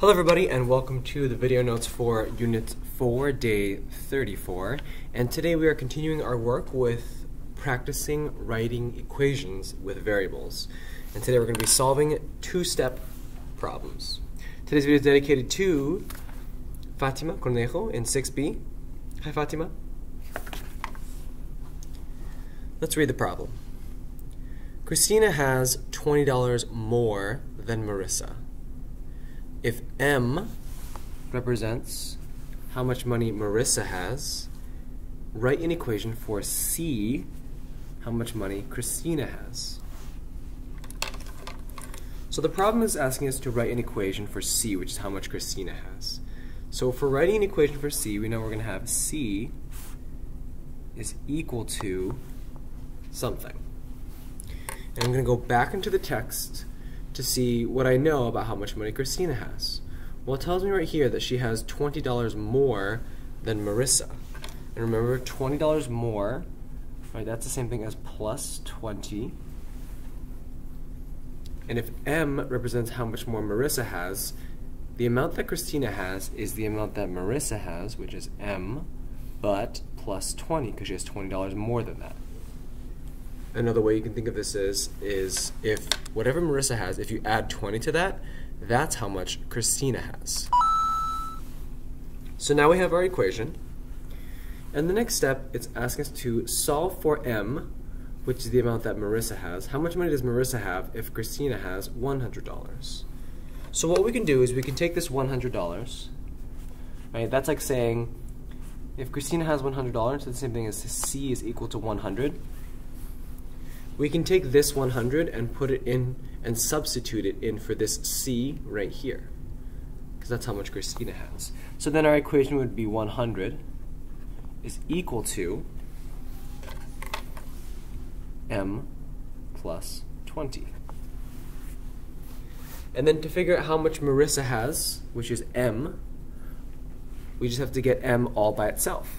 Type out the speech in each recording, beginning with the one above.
Hello everybody and welcome to the video notes for Unit 4, Day 34. And today we are continuing our work with practicing writing equations with variables. And today we're going to be solving two-step problems. Today's video is dedicated to Fatima Cornejo in 6B. Hi Fatima. Let's read the problem. Christina has $20 more than Marissa. If M represents how much money Marissa has, write an equation for C, how much money Christina has. So the problem is asking us to write an equation for C, which is how much Christina has. So for writing an equation for C, we know we're going to have C is equal to something. And I'm going to go back into the text to see what I know about how much money Christina has. Well, it tells me right here that she has $20 more than Marissa. And remember, $20 more, right, that's the same thing as plus 20. And if M represents how much more Marissa has, the amount that Christina has is the amount that Marissa has, which is M, but plus 20, because she has $20 more than that. Another way you can think of this is if whatever Marissa has, if you add 20 to that, that's how much Christina has. So now we have our equation. And the next step, it's asking us to solve for M, which is the amount that Marissa has. How much money does Marissa have if Christina has $100? So what we can do is we can take this $100, right? That's like saying if Christina has $100, it's the same thing as C is equal to 100. We can take this 100 and put it in and substitute it in for this C right here, because that's how much Christina has. So then our equation would be 100 is equal to M plus 20. And then to figure out how much Marissa has, which is M, we just have to get M all by itself.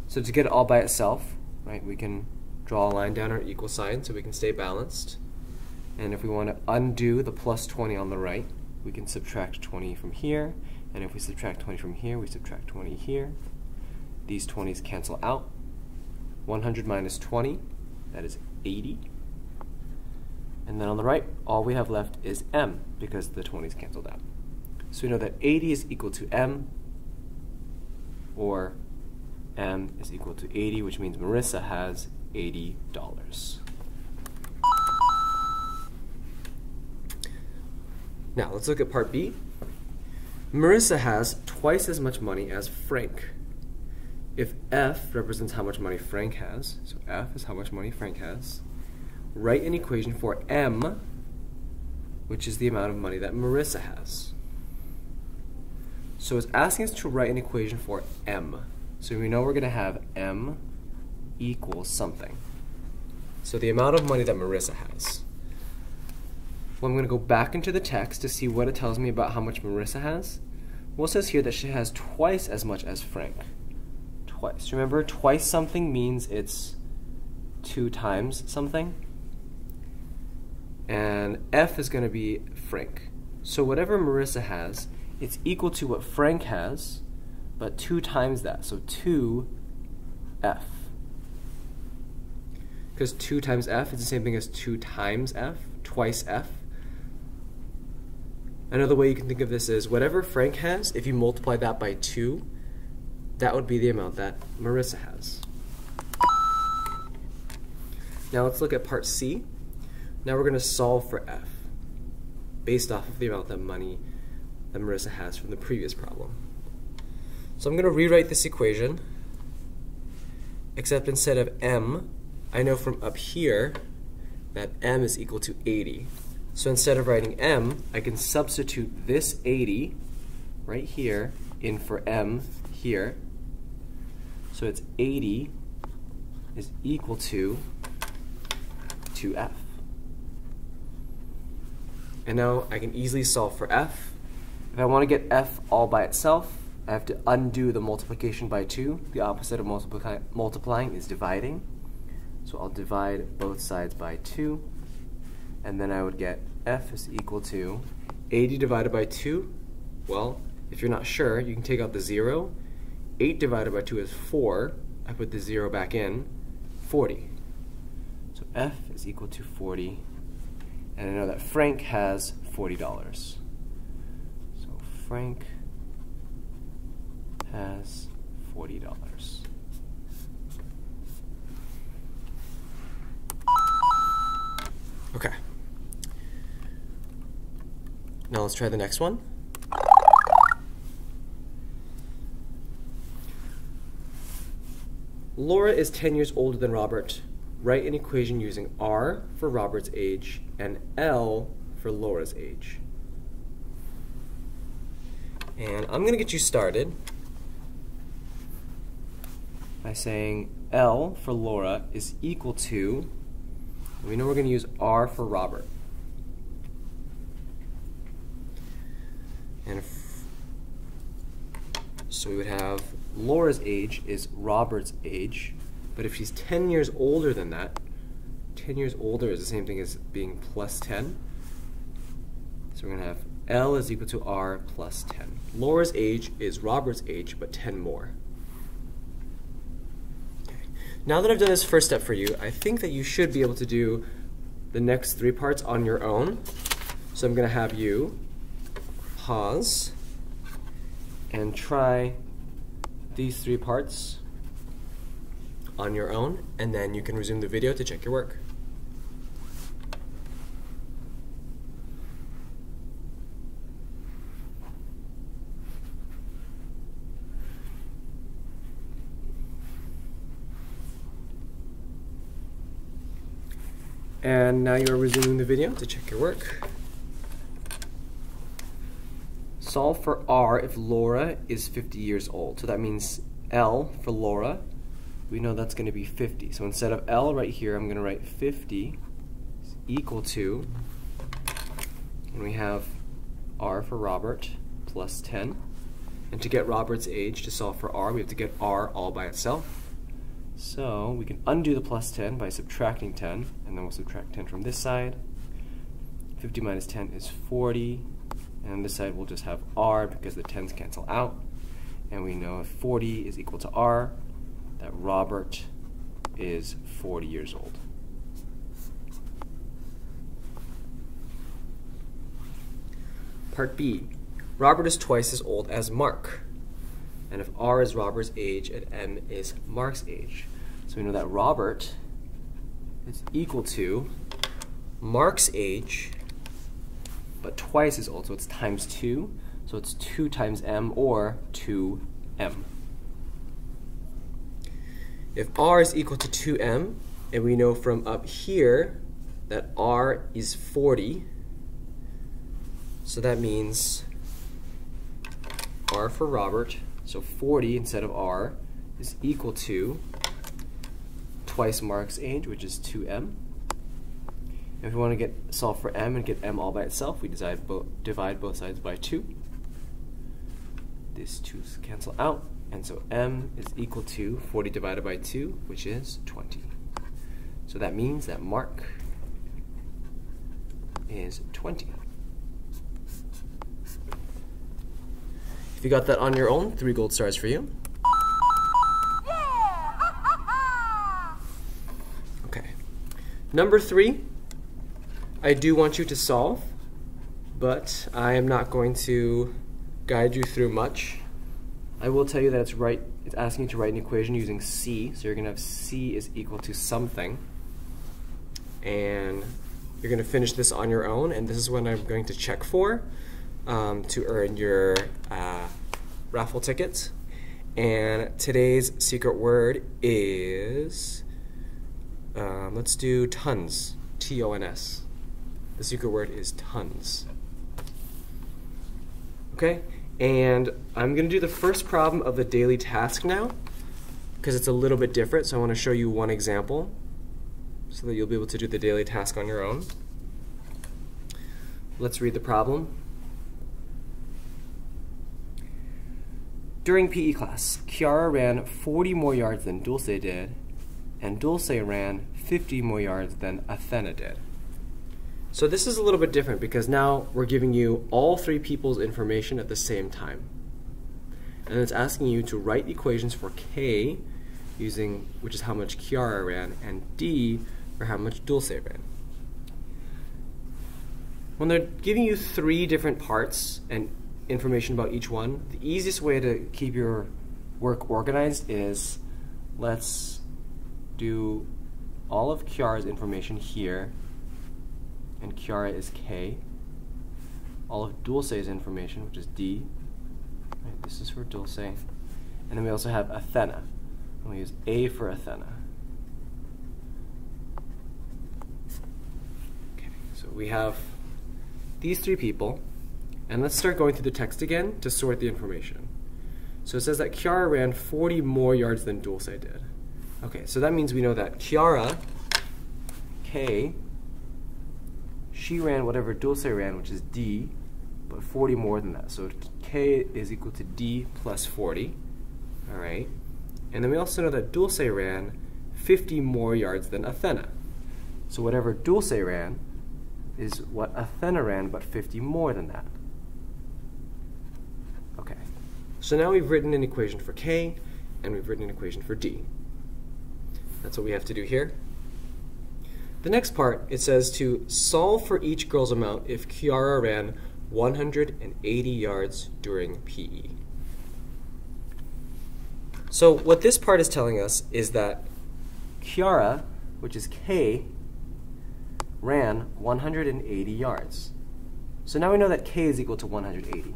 So to get it all by itself, right, we can draw a line down our equal sign so we can stay balanced. And if we want to undo the plus 20 on the right, we can subtract 20 from here. And if we subtract 20 from here, we subtract 20 here. These 20s cancel out. 100 minus 20, that is 80. And then on the right, all we have left is M, because the 20s canceled out. So we know that 80 is equal to M, or M is equal to 80, which means Marissa has $80. Now let's look at part B. Marissa has twice as much money as Frank. If F represents how much money Frank has, so F is how much money Frank has, write an equation for M, which is the amount of money that Marissa has. So it's asking us to write an equation for M. So we know we're going to have M equals something. So the amount of money that Marissa has. Well, I'm going to go back into the text to see what it tells me about how much Marissa has. Well, it says here that she has twice as much as Frank. Twice. Remember, twice something means it's 2 times something. And F is going to be Frank. So whatever Marissa has, it's equal to what Frank has, but 2 times that. So 2F. Because 2 times F is the same thing as 2 times F, twice F. Another way you can think of this is whatever Frank has, if you multiply that by 2, that would be the amount that Marissa has. Now let's look at part C. Now we're going to solve for F based off of the amount of money that Marissa has from the previous problem. So I'm going to rewrite this equation, except instead of M, I know from up here that M is equal to 80. So instead of writing M, I can substitute this 80 right here in for M here. So it's 80 is equal to 2F. And now I can easily solve for F. If I want to get F all by itself, I have to undo the multiplication by 2. The opposite of multiplying is dividing. So I'll divide both sides by 2, and then I would get F is equal to 80 divided by 2 Well, if you're not sure, you can take out the 0. 8 divided by 2 is 4. I put the 0 back in, 40. So F is equal to 40. And I know that Frank has $40. So Frank has $40. Okay. Now let's try the next one. Laura is 10 years older than Robert. Write an equation using R for Robert's age and L for Laura's age. And I'm going to get you started by saying L for Laura is equal to, we know we're going to use R for Robert. And so we would have Laura's age is Robert's age, but if she's 10 years older than that, 10 years older is the same thing as being plus 10. So we're going to have L is equal to R plus 10. Laura's age is Robert's age, but 10 more. Okay. Now that I've done this first step for you, I think that you should be able to do the next 3 parts on your own. So I'm going to have you pause and try these 3 parts on your own, and then you can resume the video to check your work. And now you are resuming the video to check your work. Solve for R if Laura is 50 years old. So that means L for Laura, we know that's going to be 50. So instead of L right here, I'm going to write 50 is equal to, and we have R for Robert plus 10. And to get Robert's age, to solve for R, we have to get R all by itself. So we can undo the plus 10 by subtracting 10, and then we'll subtract 10 from this side. 50 minus 10 is 40. And on this side, we'll just have R because the 10s cancel out. And we know if 40 is equal to R, that Robert is 40 years old. Part B. Robert is twice as old as Mark. And if R is Robert's age and M is Mark's age. So we know that Robert is equal to Mark's age, but twice as old, so it's times 2. So it's 2 times M, or 2M. If R is equal to 2M, and we know from up here that R is 40, so that means R for Robert, so 40 instead of R, is equal to twice Mark's age, which is 2M. If we want to solve for M and get M all by itself, we divide both sides by 2. These 2's cancel out, and so M is equal to 40 divided by 2, which is 20. So that means that Mark is 20. If you got that on your own, 3 gold stars for you. Okay. Number 3. I do want you to solve, but I am not going to guide you through much. I will tell you that it's asking you to write an equation using C, so you're going to have C is equal to something, and you're going to finish this on your own, and this is what I'm going to check for to earn your raffle tickets. And today's secret word is, let's do tons, T-O-N-S. The secret word is tons. Okay, and I'm going to do the first problem of the daily task now, because it's a little bit different, so I want to show you one example so that you'll be able to do the daily task on your own. Let's read the problem. During PE class, Kiara ran 40 more yards than Dulce did, and Dulce ran 50 more yards than Athena did. So this is a little bit different because now we're giving you all three people's information at the same time. And it's asking you to write equations for K, which is how much Kiara ran, and D for how much Dulce ran. When they're giving you three different parts and information about each one, the easiest way to keep your work organized is, let's do all of Kiara's information here, and Kiara is K. All of Dulce's information, which is D. Right, this is for Dulce. And then we also have Athena. And we use A for Athena. Okay, so we have these three people. And let's start going through the text again to sort the information. So it says that Kiara ran 40 more yards than Dulce did. Okay, so that means we know that Kiara, K, she ran whatever Dulce ran, which is D, but 40 more than that. So K is equal to D plus 40. All right. And then we also know that Dulce ran 50 more yards than Athena. So whatever Dulce ran is what Athena ran, but 50 more than that. Okay. So now we've written an equation for K, and we've written an equation for D. That's what we have to do here. The next part, it says to solve for each girl's amount if Kiara ran 180 yards during PE. So what this part is telling us is that Kiara, which is K, ran 180 yards. So now we know that K is equal to 180.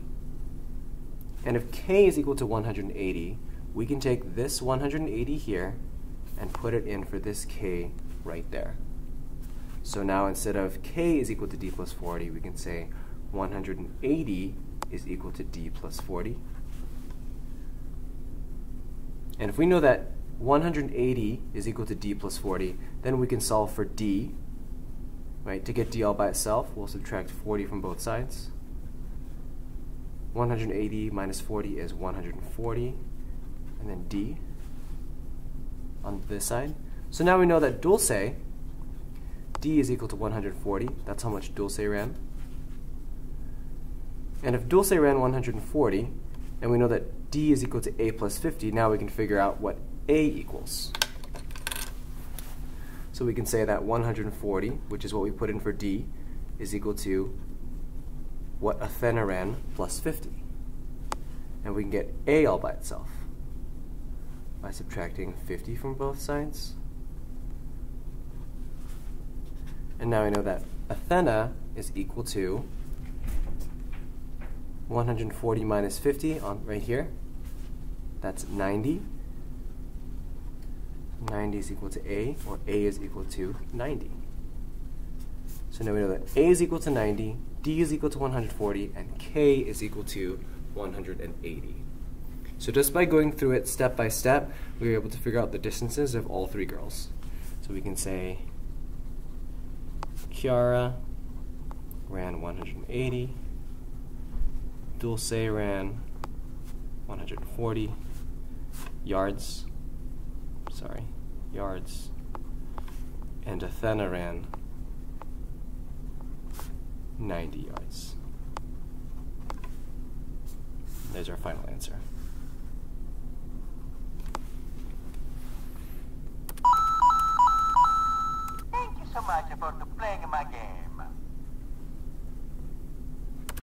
And if K is equal to 180, we can take this 180 here and put it in for this K right there. So now instead of K is equal to D plus 40, we can say 180 is equal to D plus 40. And if we know that 180 is equal to D plus 40, then we can solve for D. Right? To get D all by itself, we'll subtract 40 from both sides. 180 minus 40 is 140, and then D on this side. So now we know that Dulce, D is equal to 140. That's how much Dulce ran. And if Dulce ran 140, and we know that D is equal to A plus 50, now we can figure out what A equals. So we can say that 140, which is what we put in for D, is equal to what Athena ran plus 50. And we can get A all by itself by subtracting 50 from both sides. And now we know that Athena is equal to 140 minus 50 on right here. That's 90. 90 is equal to A, or A is equal to 90. So now we know that A is equal to 90, D is equal to 140, and K is equal to 180. So just by going through it step by step, we were able to figure out the distances of all three girls. So we can say Kiara ran 180, Dulce ran 140 yards, and Athena ran 90 yards. There's our final answer.